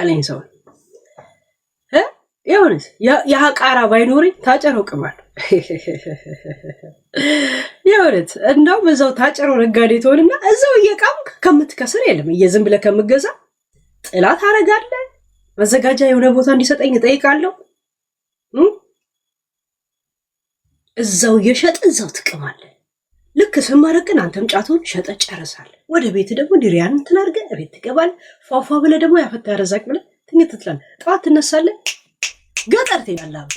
ያለኝ ሰው የሆነስ ያቃራ ባይኖር ታጨረው ቅማል የሆነት እንደው በዛው ታጨረው ነጋዴ ትሆንና እዛው እየቃምክ ከምትከስር የለም እየዝም ብለህ ከምገዛ ጥላት አረጋለ መዘጋጃ የሆነ ቦታ እንዲሰጠኝ ጠይቃለሁ እዛው እየሸጥ እዛው ትቅማለህ ልክ ስማረቅን አንተም ጫቱን ሸጠ ጨርሳል ወደ ቤት ደግሞ ዲሪያን እንትናርገ ቤት ትገባል ፏፏ ብለህ ደግሞ ያፈታ ያረዛቅ ብለህ ትኝት ትላለህ ጧት ትነሳለህ ገጠር ትሄዳለህ አባ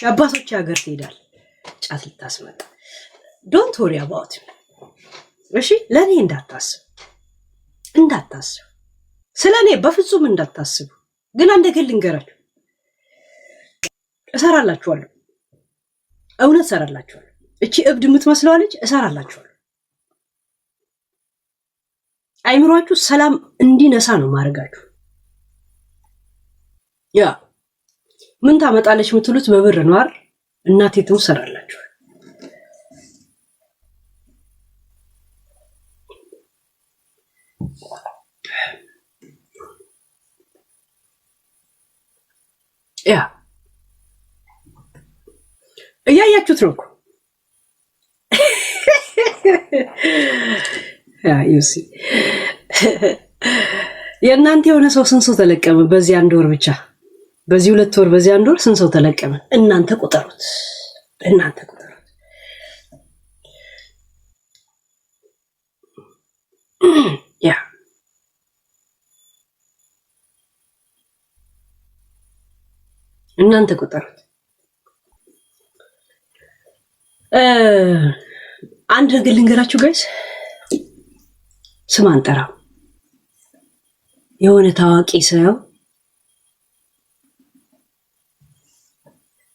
ያባቶች ሀገር ትሄዳለህ ጫት ልታስመጣ ዶንት ወሪ አባውት እሺ ለኔ እንዳታስብ ስለኔ በፍጹም እንዳታስቡ ግን አንድ ገል ልንገራችሁ እሰራላችኋለሁ እውነት እሰራላችኋለሁ እቺ እብድ የምትመስለው ልጅ እሰራላችኋለሁ አይምሯችሁ ሰላም እንዲነሳ ነው ማረጋችሁ ያ ምን ታመጣለች ምትሉት በብር ነው አይደል እናቴ ትሰራላችሁ ያ እያያችሁት ነው እኮ ያ ዩሲ የእናንተ የሆነ ሰው ስንት ሰው ተለቀመ በዚህ አንድ ወር ብቻ በዚህ 2 ወር በዚህ አንድ ወር ስንት ሰው ተለቀመ እናንተ ቁጠሩት ያ እናንተ ቁጠሩት አንድ ነገር ልንገራችሁ ጋይስ ስም አንጠራ የሆነ ታዋቂ ሰው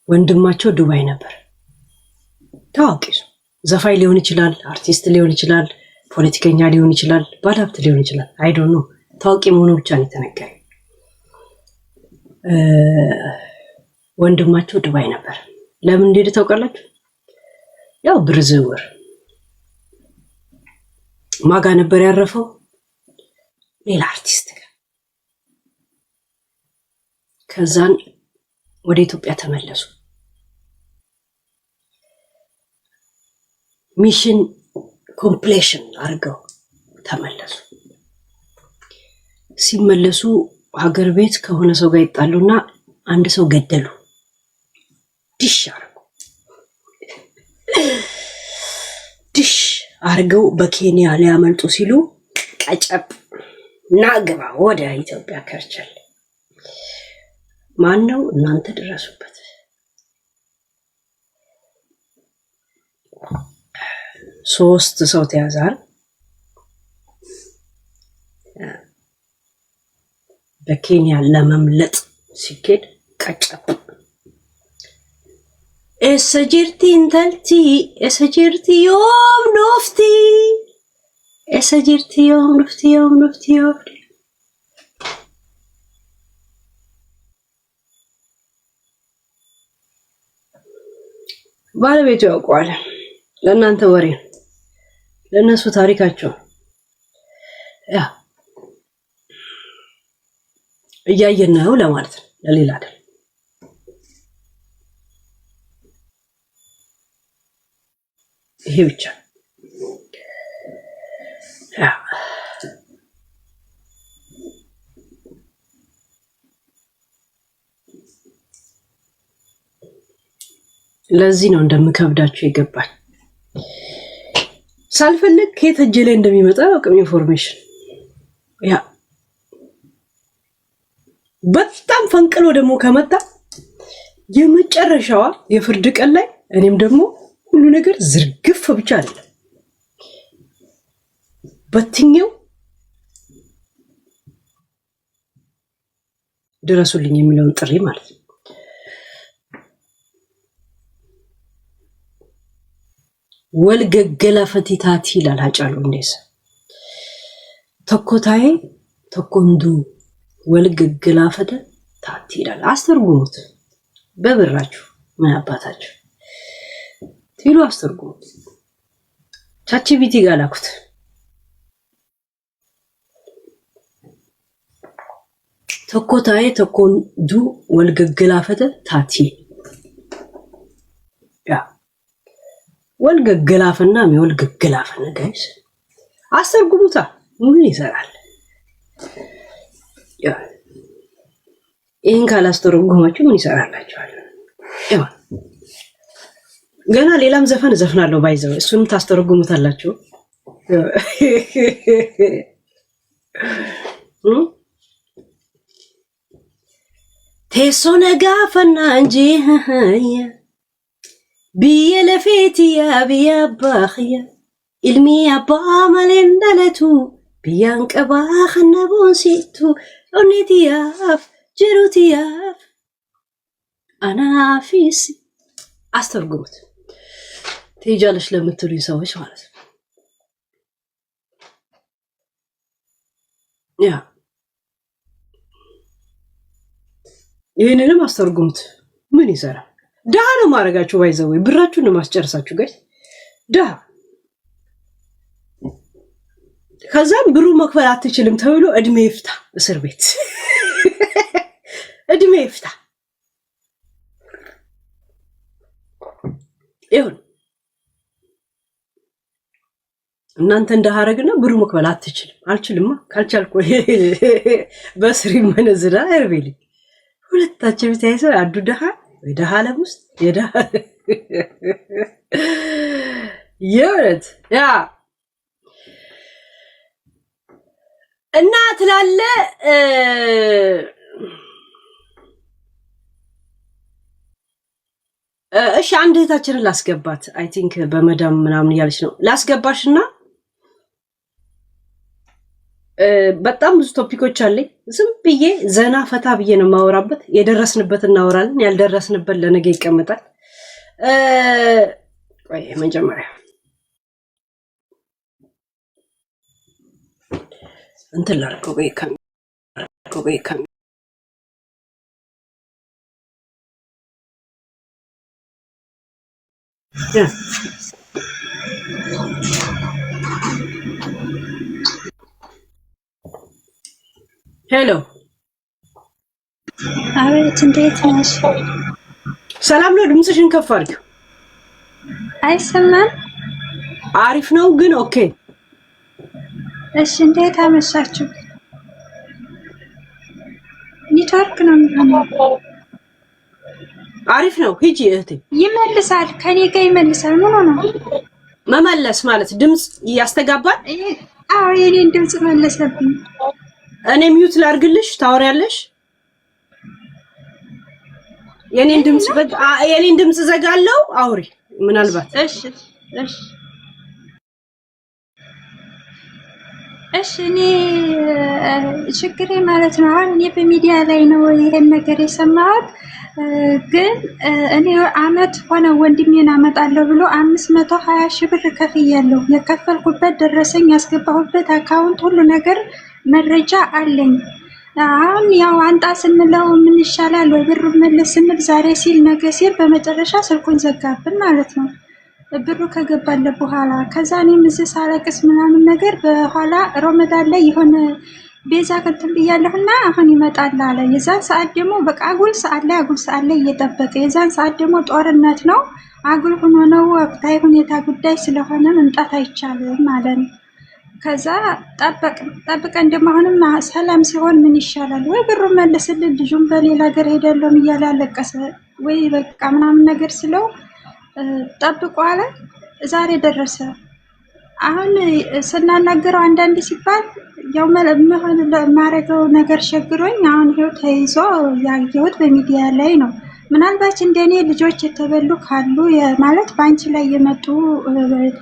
ወንድማቸው ዱባይ ነበር ታዋቂ ሰው ዘፋኝ ሊሆን ይችላል አርቲስት ሊሆን ይችላል ፖለቲከኛ ሊሆን ይችላል ባለሀብት ሊሆን ይችላል አይ ዶንት ኖ ታዋቂ መሆኑ ብቻ ነው የተነገረኝ ወንድማቸው ዱባይ ነበር ለምን እንደሄደ ታውቃላችሁ ያው ብር ዝውውር ማጋ ነበር ያረፈው ሌላ አርቲስት ጋር ከዛን ወደ ኢትዮጵያ ተመለሱ ሚሽን ኮምፕሌሽን አድርገው ተመለሱ ሲመለሱ ሀገር ቤት ከሆነ ሰው ጋር ይጣሉና አንድ ሰው ገደሉ ዲሽ አርገው በኬንያ ሊያመልጡ ሲሉ ቀጨብ ናግባ ወደ ኢትዮጵያ ከርቸል ማን ነው እናንተ ድረሱበት 3 ሰው ተያዛል በኬንያ ለመምለጥ ሲኬድ ቀጨብ Esagirti intalti, esagirti yom nufti ባለቤቱ ያውቀዋል ለእናንተ ወሬ ለነሱ ታሪካቸው ያ እያየን ነው ለማለት ነው ለሌላ አይደል ይሄ ብቻ ያ ለዚህ ነው እንደምከብዳችሁ ይገባል ሳልፈልግ ከየት እጄ ላይ እንደሚመጣ አውቅም ኢንፎርሜሽን ያ በጣም ፈንቅሎ ደግሞ ከመጣ የመጨረሻዋ የፍርድ ቀን ላይ እኔም ደግሞ ሁሉ ነገር ዝርግፍ ብቻ አይደለም በትኛው ድረሱልኝ የሚለውን ጥሪ ማለት ነው ወልገገላ ፈቲታቲ ላላጫሉ እንደስ ተኮታይ ተኮንዱ ወልገገላ ፈተ ታቲ ይላል አስተርጉሙት በብራችሁ ምን አባታችሁ ትሉ አስተርጉሙት ቻቺቢቲ ጋላኩት ተኮታዬ ተኮንዱ ወልገገላፈተ ታቲ ያ ወልገገላፈና የሚወልገገላፈነ ጋይስ አስተርጉሙታ ምን ይሰራል? ያ ይሄን ካላስተረጉማችሁ ምን ይሰራላችኋል? ያ ገና ሌላም ዘፈን ዘፍናለሁ ባይዘው እሱንም ታስተረጉሙታላችሁ። teessoo nagaa fannaa injii biyya lafeetiyaa biyya abbaa khiyya ilmi abbaa maleen dhalatu biyyaan qabaa kana boonsitu onnitiyaaf jirutiyaaf anaafis አስተርጉሙት ትሄጃለሽ ለምትሉኝ ሰዎች ማለት ነው። ያ ይሄንንም አስተርጉሙት ምን ይሰራል? ደሃ ነው ማረጋችሁ ባይዘው ብራችሁን ነው ማስጨርሳችሁ ጋይስ ደሃ ከዛም ብሩ መክፈል አትችልም ተብሎ እድሜ ይፍታ እስር ቤት እድሜ ይፍታ ይሁን እናንተ እንደሃረግና ብሩ መክፈል አትችልም አልችልማ ካልቻልኩ በስሪ መንዝራ አይርቤሊ ሁለታችሁ ብታይሰው አዱ ደሃ ወይ ደሃ ለሙስ የደሃ የረት ያ እና ትላለ እሺ አንድ እህታችንን ላስገባት አይ ቲንክ በመዳም ምናምን ያለች ነው ላስገባሽና በጣም ብዙ ቶፒኮች አለኝ ዝም ብዬ ዘና ፈታ ብዬ ነው ማወራበት የደረስንበት እናወራለን ያልደረስንበት ለነገ ይቀመጣል ወይ መጀመሪያ እንትን ላድርገው በይከም Yeah. Hello. አቤት እንዴት ነሽ? ሰላም ነው ድምፅሽን ከፍ አድርጊው። አይሰማም? አሪፍ ነው ግን ኦኬ። እሺ እንዴት አመሻችሁ? ኔትወርክ ነው የሚሆነው። አሪፍ ነው ሂጂ እህቴ። ይመልሳል ከኔ ጋር ይመልሳል። ምን ሆነ? መመለስ ማለት ድምጽ ያስተጋባል? አዎ የኔን ድምጽ መለሰብኝ። እኔ ሚውት ላድርግልሽ ታወሪያለሽ? የኔን ድምጽ ዘጋለው አውሪ ምናልባት። እሺ እሺ እሺ እኔ ችግሬ ማለት ነው አሁን እኔ በሚዲያ ላይ ነው ይሄን ነገር የሰማሁት ግን እኔ አመት ሆነ ወንድሜን አመጣለሁ ብሎ 520 ሺህ ብር ከፍያለሁ የከፈልኩበት ደረሰኝ ያስገባሁበት አካውንት ሁሉ ነገር መረጃ አለኝ አሁን ያው አንጣ ስንለው ምን ይሻላል ወይ ብሩ መለስ ስንል ዛሬ ሲል ነገ ሲል በመጨረሻ ስልኩን ዘጋብን ማለት ነው ብሩ ከገባለ በኋላ ከዛ እኔም እዚህ ሳለቅስ ምናምን ነገር በኋላ ረመዳን ላይ የሆነ ቤዛ ከተም ብያለሁና አሁን ይመጣል አለ የዛን ሰዓት ደግሞ በቃ አጉል ሰዓት ላይ እየጠበቀ የዛን ሰዓት ደግሞ ጦርነት ነው አጉል ሆኖ ነው ወቅታዊ ሁኔታ ጉዳይ ስለሆነ መምጣት አይቻልም ማለት ነው ከዛ ጠብቀን ደግሞ አሁንም ሰላም ሲሆን ምን ይሻላል ወይ ብሩ መለስልን ልጁም በሌላ ሀገር ሄደለም እያለ አለቀሰ ወይ በቃ ምናምን ነገር ስለው ጠብቆ አለ ዛሬ ደረሰ አሁን ስናናገረው አንዳንድ ሲባል ያው ማረገው ነገር ሸግሮኝ አሁን ይሄው ተይዞ ያየሁት በሚዲያ ላይ ነው ምናልባት እንደኔ ልጆች የተበሉ ካሉ ማለት ባንቺ ላይ የመጡ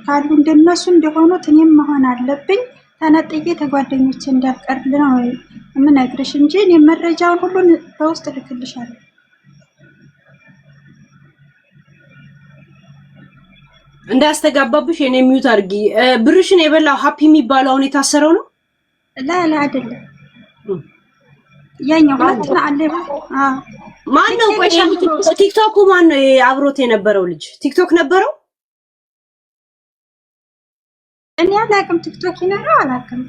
ካሉ እንደነሱ እንደሆኑት እኔም መሆን አለብኝ ተነጥዬ ተጓደኞቼ እንዳልቀርል ነው የምነግርሽ እንጂ እኔ መረጃውን ሁሉ በውስጥ ልክልሻለሁ እንዳስተጋባብሽ የኔ ሚውት አድርጊ ብርሽን የበላው ሃፒ የሚባለው አሁን የታሰረው ነው لا አይደለም ያኛው ማለት አለ ማን ነው ቆይ ቲክቶክ ማን ነው አብሮት የነበረው ልጅ ቲክቶክ ነበረው እኔ አላውቅም ቲክቶክ ይነራው አላውቅም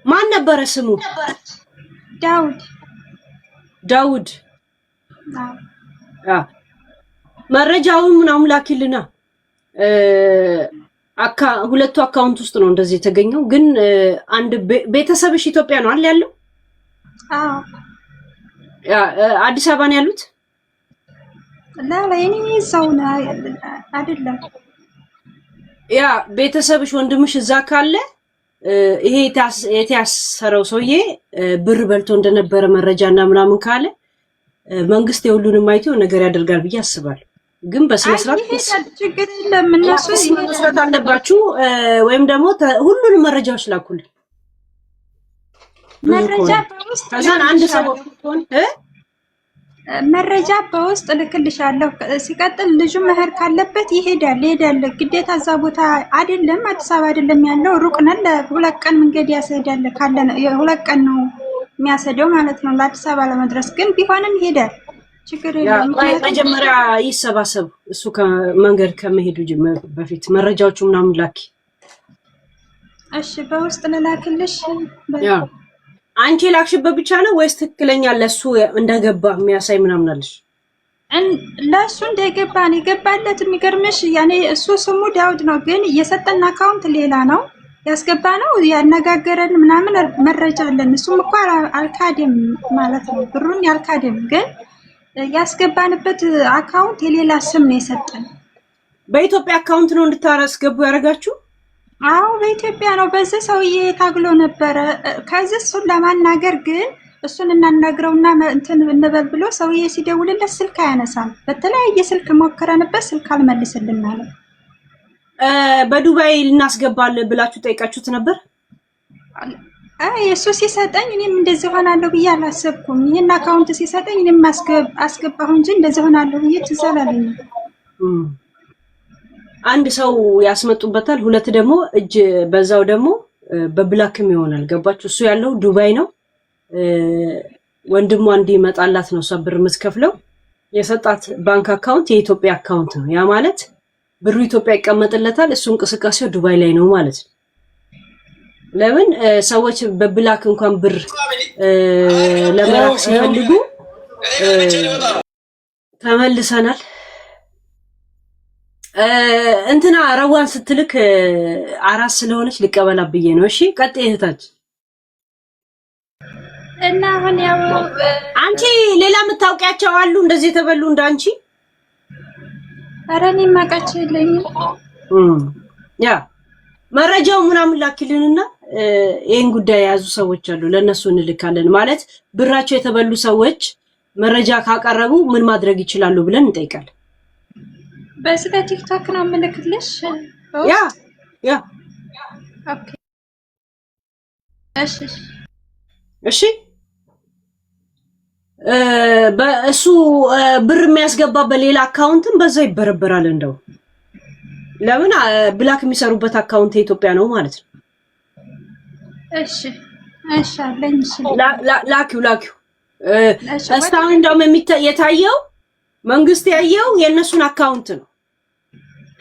ማን ነበረ ስሙ ዳውድ መረጃውን ምናምን ላኪልና ሁለቱ አካውንት ውስጥ ነው እንደዚህ የተገኘው። ግን አንድ ቤተሰብሽ ኢትዮጵያ ነው አይደል ያለው? አዲስ አበባ ነው ያሉት? እኔ እዛው ነው አይደለም። ያ ቤተሰብሽ ወንድምሽ እዛ ካለ ይሄ የተያሰረው ሰውዬ ብር በልቶ እንደነበረ መረጃና ምናምን ካለ መንግስት የሁሉንም አይቶ ነገር ያደርጋል ብዬ አስባለሁ። ግን በስነ ስርዓት ችግር የለም እነሱ መስራት አለባችሁ። ወይም ደግሞ ሁሉንም መረጃዎች ላኩልን። መረጃ በውስጥ ከዛን አንድ ሰው መረጃ በውስጥ ልክልሻለሁ። ሲቀጥል ልጁ መሄድ ካለበት ይሄዳል። ግዴታ እዛ ቦታ አይደለም፣ አዲስ አበባ አይደለም ያለው፣ ሩቅ ነን። ለሁለት ቀን መንገድ ያስሄዳል። ካለ የሁለት ቀን ነው የሚያስሄደው ማለት ነው ለአዲስ አበባ ለመድረስ። ግን ቢሆንም ይሄዳል፣ ችግር የለም። መጀመሪያ ይሰባሰቡ። እሱ ከመንገድ ከመሄዱ በፊት መረጃዎቹ ምናምን ላኪ። እሺ፣ በውስጥ ልላክልሽ። አንቺ ላክሽበት ብቻ ነው ወይስ ትክክለኛ ለሱ እንደገባ የሚያሳይ ምናምን አለሽ? ለሱ እንደገባ ነው የገባለት። የሚገርምሽ ያኔ እሱ ስሙ ዳውድ ነው፣ ግን የሰጠን አካውንት ሌላ ነው። ያስገባ ነው ያነጋገረን ምናምን መረጃ አለን። እሱም እኮ አልካደም ማለት ነው፣ ብሩን ያልካደም፣ ግን ያስገባንበት አካውንት የሌላ ስም ነው የሰጠን። በኢትዮጵያ አካውንት ነው እንድታስገቡ ያደረጋችሁ? አዎ በኢትዮጵያ ነው። በዚህ ሰውዬ ታግሎ ነበረ። ከዚህ እሱን ለማናገር ግን እሱን እናናግረውና እንትን እንበል ብሎ ሰውዬ ሲደውልለት ስልክ አያነሳም። በተለያየ ስልክ ሞክረንበት ስልክ አልመልስልን አለ። በዱባይ ልናስገባል ብላችሁ ጠይቃችሁት ነበር? እሱ ሲሰጠኝ እኔም እንደዚህ ሆናለሁ ብዬ አላሰብኩም። ይሄን አካውንት ሲሰጠኝ እኔም አስገባሁ እንጂ እንደዚህ ሆናለሁ ብዬ ትዝ አላለኝም። አንድ ሰው ያስመጡበታል፣ ሁለት ደግሞ እጅ በዛው ደግሞ በብላክም ይሆናል። ገባችሁ? እሱ ያለው ዱባይ ነው። ወንድሟ እንዲመጣላት ነው እሷ ብር የምትከፍለው። የሰጣት ባንክ አካውንት የኢትዮጵያ አካውንት ነው። ያ ማለት ብሩ ኢትዮጵያ ይቀመጥለታል፣ እሱ እንቅስቃሴው ዱባይ ላይ ነው ማለት ነው። ለምን ሰዎች በብላክ እንኳን ብር ለመላክ ሲፈልጉ ተመልሰናል። እንትና ረዋን ስትልክ አራስ ስለሆነች ልቀበላ ብዬ ነው። እሺ ቀጥ እህታች እና አሁን ያው አንቺ ሌላ የምታውቂያቸው አሉ እንደዚህ የተበሉ እንዳንቺ? ኧረ እኔ የማውቃቸው የለኝም። ያ መረጃው ምናምን ላኪልንና ይሄን ጉዳይ የያዙ ሰዎች አሉ፣ ለነሱ እንልካለን። ማለት ብራቸው የተበሉ ሰዎች መረጃ ካቀረቡ ምን ማድረግ ይችላሉ ብለን እንጠይቃለን። በስለ ቲክቶክ ነው የምልክልሽ። ያ ኦኬ እሺ በእሱ ብር የሚያስገባ በሌላ አካውንትም በዛ ይበረበራል። እንደው ለምን ብላክ የሚሰሩበት አካውንት የኢትዮጵያ ነው ማለት ነው። እሺ አለኝ። ላኪው እስካሁን እንደውም የታየው መንግስት ያየው የእነሱን አካውንት ነው።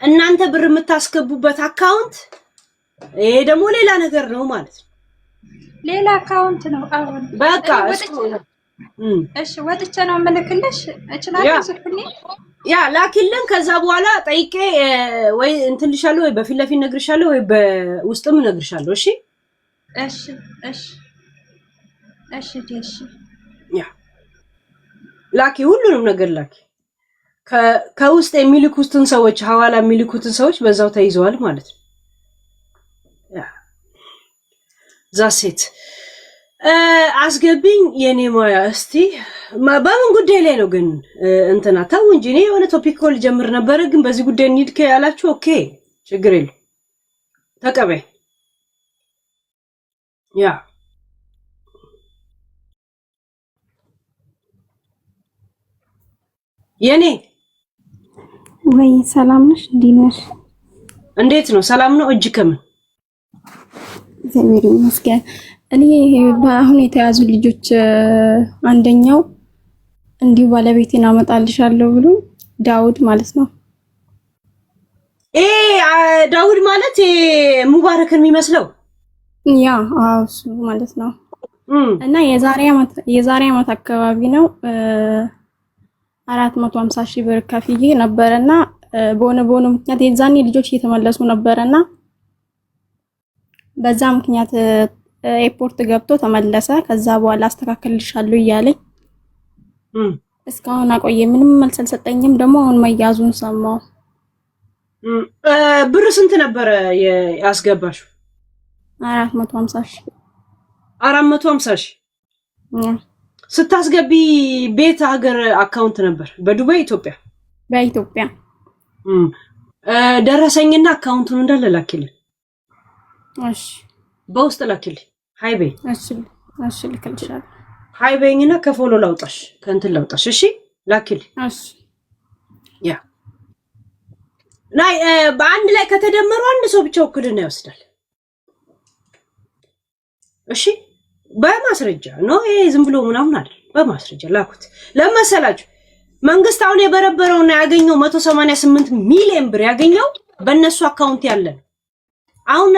እናንተ ብር የምታስገቡበት አካውንት ይሄ ደግሞ ሌላ ነገር ነው ማለት ነው። ሌላ አካውንት ነው። አሁን በቃ እሺ ወጥቼ ነው የምልክልሽ። እችላለሁ ዝኩኒ ያ ላኪልን። ከዛ በኋላ ጠይቄ ወይ እንትን ልሻለሁ ወይ በፊት ለፊት ነግርሻለሁ ወይ በውስጥም ነግርሻለሁ። እሺ ያ ላኪ፣ ሁሉንም ነገር ላኪ። ከውስጥ የሚልኩትን ሰዎች ሐዋላ የሚልኩትን ሰዎች በዛው ተይዘዋል ማለት ነው። ያ ዛሴት አስገቢኝ የኔ ማያ። እስቲ በምን ጉዳይ ላይ ነው ግን እንትና ተው እንጂ እኔ የሆነ ቶፒክ ኮል ጀምር ነበረ፣ ግን በዚህ ጉዳይ እንሂድ ያላችሁ ኦኬ፣ ችግር የለም ተቀበይ። ያ የኔ ወይ ሰላም ነሽ? እንዴት ነው? ሰላም ነው? እጅ ከምን እግዚአብሔር ይመስገን። እኔ በአሁን የተያዙ ልጆች አንደኛው እንዲሁ ባለቤቴን አመጣልሻለሁ ብሎ ዳውድ ማለት ነው። ዳውድ ማለት ሙባረክን የሚመስለው ያ እሱ ማለት ነው። እና የዛሬ አመት አካባቢ ነው 450,000 ብር ከፍዬ ነበርና በሆነ ምክንያት የዛኔ ልጆች እየተመለሱ ነበርና በዛ ምክንያት ኤርፖርት ገብቶ ተመለሰ። ከዛ በኋላ አስተካክልልሻለሁ እያለኝ እስካሁን አቆየ። ምንም መልስ አልሰጠኝም። ደግሞ አሁን መያዙን ሰማው። ብር ስንት ነበረ ያስገባሽው? 450,000 450,000 ስታስገቢ ቤት ሀገር አካውንት ነበር? በዱባይ ኢትዮጵያ? በኢትዮጵያ። ደረሰኝና አካውንቱን እንዳለ ላኪልኝ። እሺ በውስጥ ላኪልኝ። ሃይ በይ። እሺ ልክልሻለሁ። ሃይ በይኝና ከፎሎ ላውጣሽ ከእንትን ላውጣሽ። እሺ ላኪልኝ። እሺ ያ ናይ በአንድ ላይ ከተደመሩ አንድ ሰው ብቻ ውክልና ይወስዳል። እሺ በማስረጃ ነው ይሄ ዝም ብሎ ምናምን አይደል። በማስረጃ ላኩት። ለመሰላችሁ መንግስት አሁን የበረበረውና ያገኘው 188 ሚሊዮን ብር ያገኘው በእነሱ አካውንት ያለ ነው። አሁን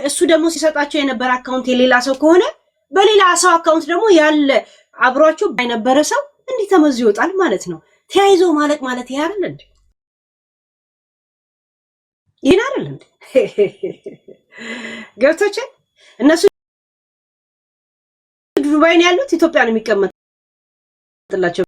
እሱ ደግሞ ሲሰጣቸው የነበረ አካውንት የሌላ ሰው ከሆነ በሌላ ሰው አካውንት ደግሞ ያለ አብሯቸው የነበረ ሰው እንዲህ ተመዞ ይወጣል ማለት ነው። ተያይዞ ማለቅ ማለት ይሄ አይደል እንዴ? ይሄን አይደል እንዴ? ገብቶች እነሱ ዱባይ ነው ያሉት፣ ኢትዮጵያ ነው የሚቀመጥላቸው።